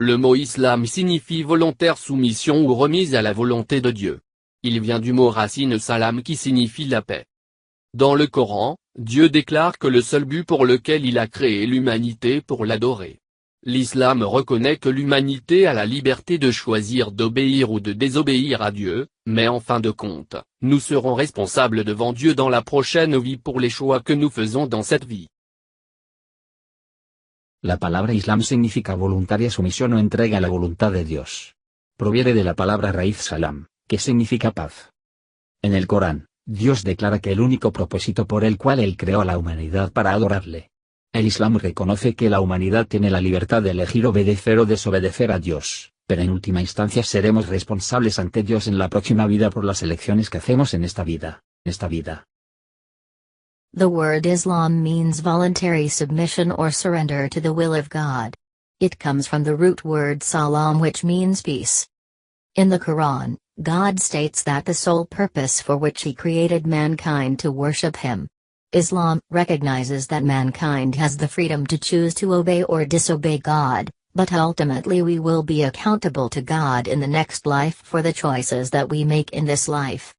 Le mot islam signifie volontaire soumission ou remise à la volonté de Dieu. Il vient du mot racine salam qui signifie la paix. Dans le Coran, Dieu déclare que le seul but pour lequel il a créé l'humanité pour l'adorer. L'islam reconnaît que l'humanité a la liberté de choisir d'obéir ou de désobéir à Dieu, mais en fin de compte, nous serons responsables devant Dieu dans la prochaine vie pour les choix que nous faisons dans cette vie. La palabra Islam significa voluntaria sumisión o entrega a la voluntad de Dios. Proviene de la palabra raíz salam, que significa paz. En el Corán, Dios declara que el único propósito por el cual Él creó a la humanidad para adorarle. El Islam reconoce que la humanidad tiene la libertad de elegir obedecer o desobedecer a Dios, pero en última instancia seremos responsables ante Dios en la próxima vida por las elecciones que hacemos en esta vida. The word Islam means voluntary submission or surrender to the will of God. It comes from the root word salam, which means peace. In the Quran, God states that the sole purpose for which He created mankind to worship Him. Islam recognizes that mankind has the freedom to choose to obey or disobey God, but ultimately we will be accountable to God in the next life for the choices that we make in this life.